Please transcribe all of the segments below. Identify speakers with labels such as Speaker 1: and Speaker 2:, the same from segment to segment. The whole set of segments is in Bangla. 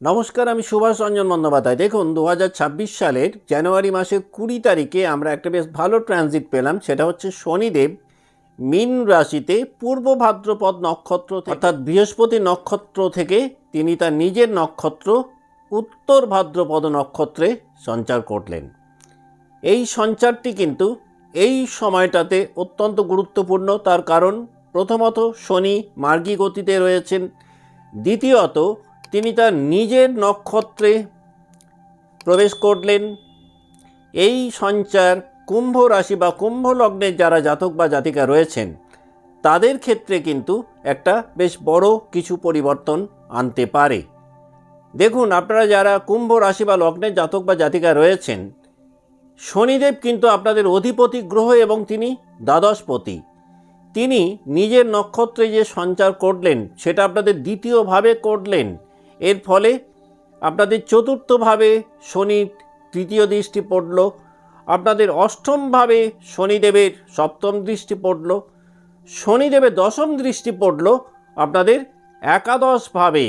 Speaker 1: নমস্কার, আমি সুভাষ রঞ্জন বন্দ্যোপাধ্যায়। দেখুন, 2026 সালের জানুয়ারি মাসের 20 তারিখে আমরা একটা বেশ ভালো ট্রানজিট পেলাম। সেটা হচ্ছে শনিদেব মীন রাশিতে পূর্ব ভাদ্রপদ নক্ষত্র অর্থাৎ বৃহস্পতি নক্ষত্র থেকে তিনি তার নিজের নক্ষত্র উত্তর ভাদ্রপদ নক্ষত্রে সঞ্চার করলেন। এই সঞ্চারটি কিন্তু এই সময়টাতে অত্যন্ত গুরুত্বপূর্ণ। তার কারণ, প্রথমত শনি মার্গী গতিতে রয়েছেন, দ্বিতীয়ত তিনি তার নিজের নক্ষত্রে প্রবেশ করলেন। এই সঞ্চার কুম্ভ রাশি বা কুম্ভ লগ্নের যারা জাতক বা জাতিকা রয়েছেন তাদের ক্ষেত্রে কিন্তু একটা বেশ বড় কিছু পরিবর্তন আনতে পারে। দেখুন, আপনারা যারা কুম্ভ রাশি বা লগ্নের জাতক বা জাতিকা রয়েছেন, শনিদেব কিন্তু আপনাদের অধিপতি গ্রহ এবং তিনি দ্বাদশপতি। তিনি নিজের নক্ষত্রে যে সঞ্চার করলেন সেটা আপনাদের দ্বিতীয়ভাবে করলেন। এর ফলে আপনাদের চতুর্থভাবে শনির তৃতীয় দৃষ্টি পড়ল, আপনাদের অষ্টমভাবে শনিদেবের সপ্তম দৃষ্টি পড়ল, শনিদেবের দশম দৃষ্টি পড়ল আপনাদের একাদশভাবে।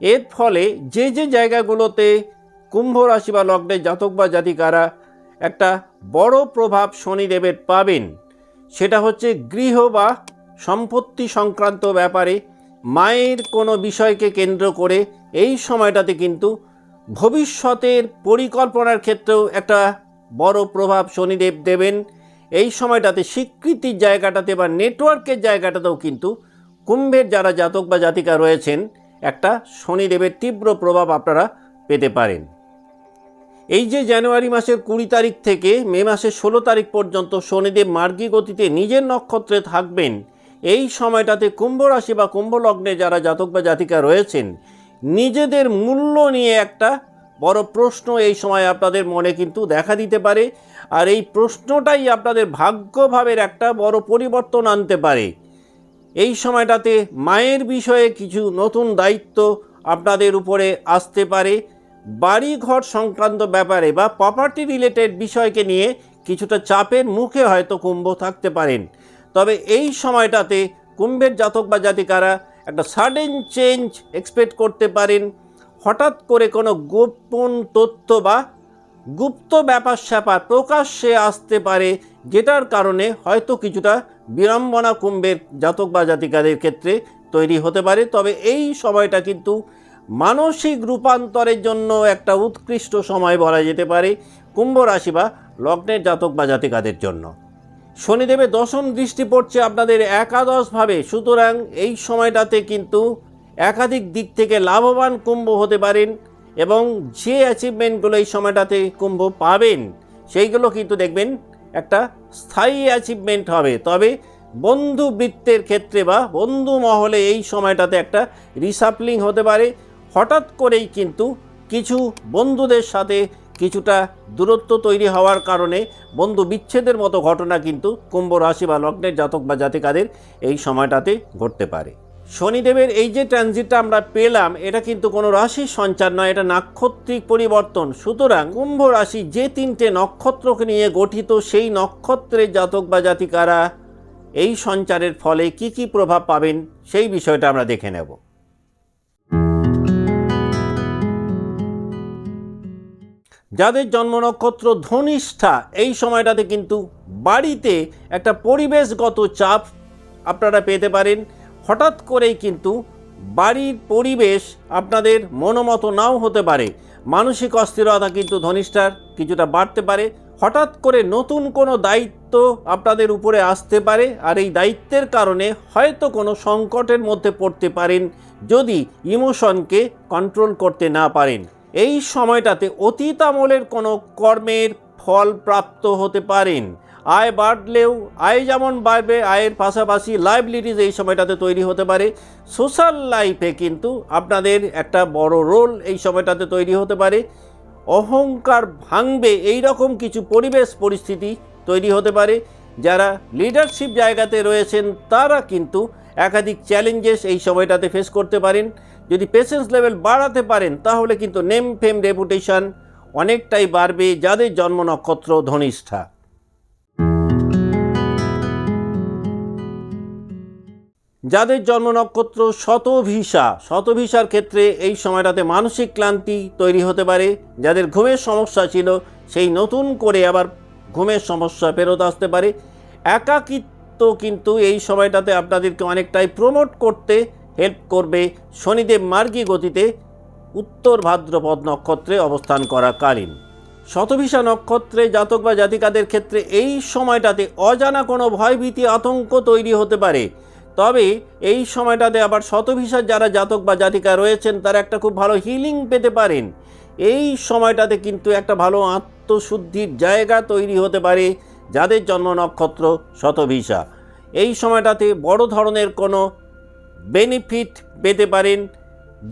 Speaker 1: এর ফলে যে যে জায়গাগুলোতে কুম্ভ রাশি বা লগ্নের জাতক বা জাতিকারা একটা বড় প্রভাব শনিদেবের পাবেন সেটা হচ্ছে গৃহ বা সম্পত্তি সংক্রান্ত ব্যাপারে, মায়ের কোনো বিষয়কে কেন্দ্র করে এই সময়টাতে কিন্তু ভবিষ্যতের পরিকল্পনার ক্ষেত্রেও একটা বড় প্রভাব শনিদেব দেবেন। এই সময়টাতে স্বীকৃতির জায়গাটাতে বা নেটওয়ার্কের জায়গাটাতেও কিন্তু কুম্ভের যারা জাতক বা জাতিকা রয়েছেন একটা শনিদেবের তীব্র প্রভাব আপনারা পেতে পারেন। এই যে জানুয়ারি মাসের 20 তারিখ থেকে মে মাসের 16 তারিখ পর্যন্ত শনিদেব মার্গী গতিতে নিজের নক্ষত্রে থাকবেন, এই সময়টাতে কুম্ভ রাশি বা কুম্ভ লগ্নে যারা জাতক বা জাতিকা রয়েছেন নিজেদের মূল্য নিয়ে একটা বড় প্রশ্ন এই সময় আপনাদের মনে কিন্তু দেখা দিতে পারে। আর এই প্রশ্নটাই আপনাদের ভাগ্যভাবের একটা বড় পরিবর্তন আনতে পারে। এই সময়টাতে মায়ের বিষয়ে কিছু নতুন দায়িত্ব আপনাদের উপরে আসতে পারে। বাড়ি ঘর সংক্রান্ত ব্যাপারে বা প্রপার্টি রিলেটেড বিষয়কে নিয়ে কিছুটা চাপের মুখে হয়তো কুম্ভ থাকতে পারেন। তবে এই সময়টাতে কুম্ভের জাতক বা জাতিকারা একটা সাডেন চেঞ্জ এক্সপেক্ট করতে পারেন। হঠাৎ করে কোনো গোপন তথ্য বা গুপ্ত ব্যাপার স্যাপার প্রকাশ্যে আসতে পারে, যেটার কারণে হয়তো কিছুটা বিড়ম্বনা কুম্ভের জাতক বা জাতিকাদের ক্ষেত্রে তৈরি হতে পারে। তবে এই সময়টা কিন্তু মানসিক রূপান্তরের জন্য একটা উৎকৃষ্ট সময় বলা যেতে পারে কুম্ভ রাশি বা লগ্নের জাতক বা জাতিকাদের জন্য। শনিদেবের দশম দৃষ্টি পড়ছে আপনাদের একাদশভাবে, সুতরাং এই সময়টাতে কিন্তু একাধিক দিক থেকে লাভবান কুম্ভ হতে পারেন এবং যে অ্যাচিভমেন্টগুলো এই সময়টাতে কুম্ভ পাবেন সেইগুলো কিন্তু দেখবেন একটা স্থায়ী অ্যাচিভমেন্ট হবে। তবে বন্ধু বৃত্তের ক্ষেত্রে বা বন্ধু মহলে এই সময়টাতে একটা রিসাপলিং হতে পারে। হঠাৎ করেই কিন্তু কিছু বন্ধুদের সাথে কিছুটা দূরত্ব তৈরি হওয়ার কারণে বন্ধু বিচ্ছেদের মতো ঘটনা কিন্তু কুম্ভ রাশি বা লগ্নের জাতক বা জাতিকাদের এই সময়টাতে ঘটতে পারে। শনিদেবের এই যে ট্রানজিটটা আমরা পেলাম এটা কিন্তু কোনো রাশির সঞ্চার নয়, এটা নাক্ষত্রিক পরিবর্তন। সুতরাং কুম্ভ রাশি যে 3টে নক্ষত্রকে নিয়ে গঠিত, সেই নক্ষত্রের জাতক বা জাতিকারা এই সঞ্চারের ফলে কি কি প্রভাব পাবেন সেই বিষয়টা আমরা দেখে নেব। যাদের জন্ম নক্ষত্র ধনিষ্ঠা, এই সময়টাতে কিন্তু বাড়িতে একটা পরিবেশগত চাপ আপনারা পেতে পারেন। হঠাৎ করেই কিন্তু বাড়ির পরিবেশ আপনাদের মনোমতো নাও হতে পারে। মানসিক অস্থিরতা কিন্তু ধনিষ্ঠার কিছুটা বাড়তে পারে। হঠাৎ করে নতুন কোনো দায়িত্ব আপনাদের উপরে আসতে পারে, আর এই দায়িত্বের কারণে হয়তো কোনো সংকটের মধ্যে পড়তে পারেন যদি ইমোশনকে কন্ট্রোল করতে না পারেন। এই সময়টাতে অতীত আমলের কোনো কর্মের ফল প্রাপ্ত হতে পারেন। আয় বাড়লেও আয় যেমন বাড়বে, আয়ের পাশাপাশি লাইবিলিটিস এই সময়টাতে তৈরি হতে পারে। সোশ্যাল লাইফে কিন্তু আপনাদের একটা বড় রোল এই সময়টাতে তৈরি হতে পারে। অহংকার ভাঙবে এই রকম কিছু পরিবেশ পরিস্থিতি তৈরি হতে পারে। যারা লিডারশিপ জায়গাতে রয়েছেন তারা কিন্তু একাধিক চ্যালেঞ্জেস এই সময়টাতে ফেস করতে পারেন। যদি পেশেন্স লেভেল বাড়াতে পারেন তাহলে কিন্তু নেম ফেম রেপুটেশন অনেকটাই বাড়বে যাদের জন্ম নক্ষত্র ধনিষ্ঠা। যাদের জন্ম নক্ষত্র শতভিসার ক্ষেত্রে এই সময়টাতে মানসিক ক্লান্তি তৈরি হতে পারে। যাদের ঘুমের সমস্যা ছিল সেই নতুন করে আবার ঘুমের সমস্যা ফেরত আসতে পারে। একাকিত্ব কিন্তু এই সময়টাতে আপনাদেরকে অনেকটাই প্রমোট করতে হেল্প করবে শনিদেব মার্গী গতিতে উত্তর ভাদ্রপদ নক্ষত্রে অবস্থান করাকালীন। শতভিসা নক্ষত্রে জাতক বা জাতিকাদের ক্ষেত্রে এই সময়টাতে অজানা কোনো ভয়ভীতি আতঙ্ক তৈরি হতে পারে। তবে এই সময়টাতে আবার শতভিসার যারা জাতক বা জাতিকা রয়েছেন তারা একটা খুব ভালো হিলিং পেতে পারেন। এই সময়টাতে কিন্তু একটা ভালো আত্মশুদ্ধির জায়গা তৈরি হতে পারে যাদের জন্ম নক্ষত্র শতভিসা। এই সময়টাতে বড় ধরনের কোনো বেনিফিট পেতে পারেন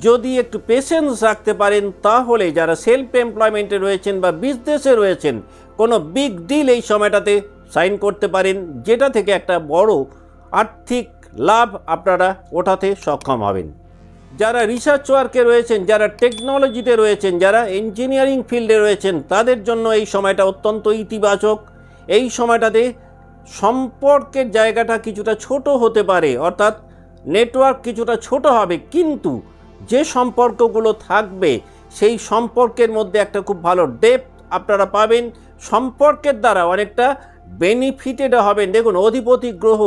Speaker 1: যদি একটু পেশেন্স রাখতে পারেন। তাহলে যারা সেলফ এমপ্লয়মেন্টে রয়েছেন বা বিজনেসে রয়েছেন কোনো বিগ ডিল এই সময়টাতে সাইন করতে পারেন, যেটা থেকে একটা বড় আর্থিক লাভ আপনারা ওঠাতে সক্ষম হবেন। যারা রিসার্চ ওয়ার্কে রয়েছেন, যারা টেকনোলজিতে রয়েছেন, যারা ইঞ্জিনিয়ারিং ফিল্ডে রয়েছেন তাদের জন্য এই সময়টা অত্যন্ত ইতিবাচক। এই সময়টাতে সম্পর্কের জায়গাটা কিছুটা ছোট হতে পারে, অর্থাৎ নেটওয়ার্ক কিছুটা ছোট হবে, কিন্তু যে সম্পর্কগুলো থাকবে সেই সম্পর্কের মধ্যে একটা খুব ভালো ডেপথ আপনারা পাবেন। সম্পর্কের দ্বারা অনেকটা বেনিফিটেড হবেন। দেখুন, অধিপতি গ্রহ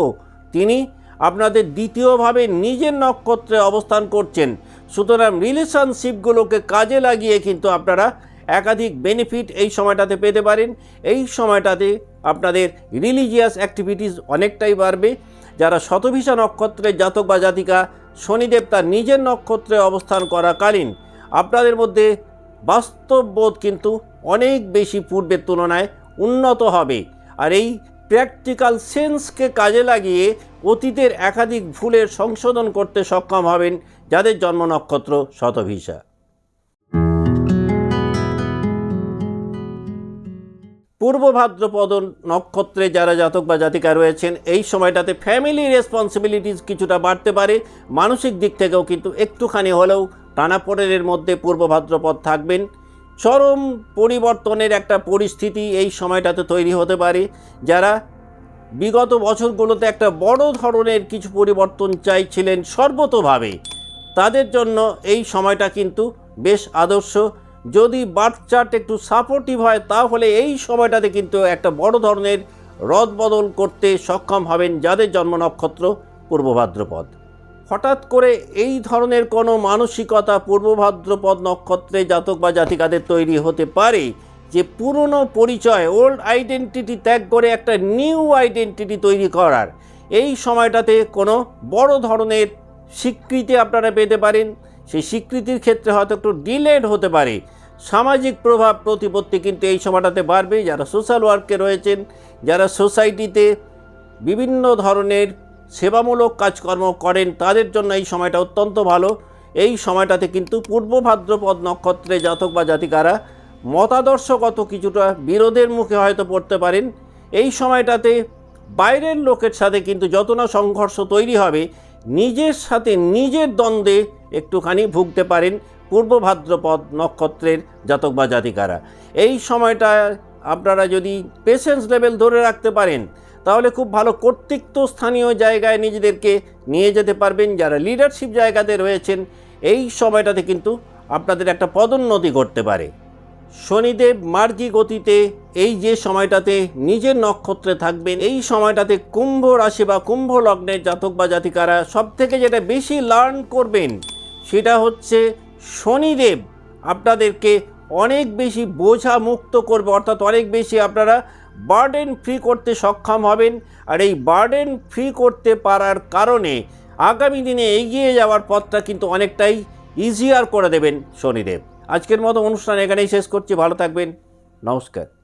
Speaker 1: তিনি আপনাদের দ্বিতীয়ভাবে নিজের নক্ষত্রে অবস্থান করছেন, সুতরাং রিলেশনশিপগুলোকে কাজে লাগিয়ে কিন্তু আপনারা একাধিক বেনিফিট এই সময়টাতে পেতে পারেন। এই সময়টাতে আপনাদের রিলিজিয়াস অ্যাক্টিভিটিস অনেকটাই বাড়বে। যারা শতভিসা নক্ষত্রের জাতক বা জাতিকা শনিদেব তার নিজের নক্ষত্রে অবস্থান করাকালীন আপনাদের মধ্যে বাস্তববোধ কিন্তু অনেক বেশি পূর্বের তুলনায় উন্নত হবে। আর এই প্র্যাকটিক্যাল সেন্সকে কাজে লাগিয়ে অতীতের একাধিক ভুলের সংশোধন করতে সক্ষম হবেন যাদের জন্ম নক্ষত্র শতভিসা। পূর্ব ভাদ্রপদ নক্ষত্রে যারা জাতক বা জাতিকা রয়েছেন এই সময়টাতে ফ্যামিলি রেসপন্সিবিলিটিস কিছুটা বাড়তে পারে। মানসিক দিক থেকেও কিন্তু একটুখানি হলেও টানাপোড়েনের মধ্যে পূর্ব ভাদ্রপদ থাকবেন। চরম পরিবর্তনের একটা পরিস্থিতি এই সময়টাতে তৈরি হতে পারে। যারা বিগত বছরগুলোতে একটা বড় ধরনের কিছু পরিবর্তন চাইছিলেন সর্বতোভাবে, তাদের জন্য এই সময়টা কিন্তু বেশ আদর্শ। যদি বার্থ চার্ট একটু সাপোর্টিভ হয় তাহলে এই সময়টাতে কিন্তু একটা বড় ধরনের রদবদল করতে সক্ষম হবেন যাদের জন্ম নক্ষত্র পূর্ব ভাদ্রপদ। হঠাৎ করে এই ধরনের কোনো মানসিকতা পূর্ব ভাদ্রপদ নক্ষত্রে জাতক বা জাতিকাদের তৈরি হতে পারে যে পুরনো পরিচয়, ওল্ড আইডেন্টিটি ত্যাগ করে একটা নিউ আইডেন্টিটি তৈরি করার। এই সময়টাতে কোনো বড় ধরনের স্বীকৃতি আপনারা পেতে পারেন। সেই স্বীকৃতির ক্ষেত্রে হয়তো একটু ডিলেড হতে পারে। সামাজিক প্রভাব প্রতিপত্তি কিন্তু এই সময়টাতে বাড়বে। যারা সোশ্যাল ওয়ার্কে রয়েছেন, যারা সোসাইটিতে বিভিন্ন ধরনের সেবামূলক কাজকর্ম করেন তাদের জন্য এই সময়টা অত্যন্ত ভালো। এই সময়টাতে কিন্তু পূর্ব ভাদ্রপদ নক্ষত্রে জাতক বা জাতিকারা মতাদর্শগত কিছুটা বিরোধের মুখে হয়তো পড়তে পারেন। এই সময়টাতে বাইরের লোকের সাথে কিন্তু যত না সংঘর্ষ তৈরি হবে, নিজের সাথে নিজের দ্বন্দ্বে একটুখানি ভুগতে পারেন পূর্ব ভাদ্রপদ নক্ষত্রের জাতক বা জাতিকারা। এই সময়টা আপনারা যদি পেশেন্স লেভেল ধরে রাখতে পারেন তাহলে খুব ভালো কর্তৃত্ব স্থানীয় জায়গায় নিজেদেরকে নিয়ে যেতে পারবেন। যারা লিডারশিপ জায়গাতে রয়েছেন এই সময়টাতে কিন্তু আপনাদের একটা পদোন্নতি ঘটতে পারে। শনিদেব মার্গী গতিতে এই যে সময়টাতে নিজের নক্ষত্রে থাকবেন, এই সময়টাতে কুম্ভ রাশি বা কুম্ভ লগ্নের জাতক বা জাতিকারা সবথেকে যেটা বেশি লার্ন করবেন সেটা হচ্ছে শনিদেব আপনাদেরকে অনেক বেশি বোঝা মুক্ত করবে, অর্থাৎ অনেক বেশি আপনারা বার্ডেন ফ্রি করতে সক্ষম হবেন। আর এই বার্ডেন ফ্রি করতে পারার কারণে আগামী দিনে এগিয়ে যাওয়ার পথটা কিন্তু অনেকটাই ইজিয়ার করে দেবেন শনিদেব। আজকের মতো অনুষ্ঠান এখানেই শেষ করছি। ভালো থাকবেন, নমস্কার।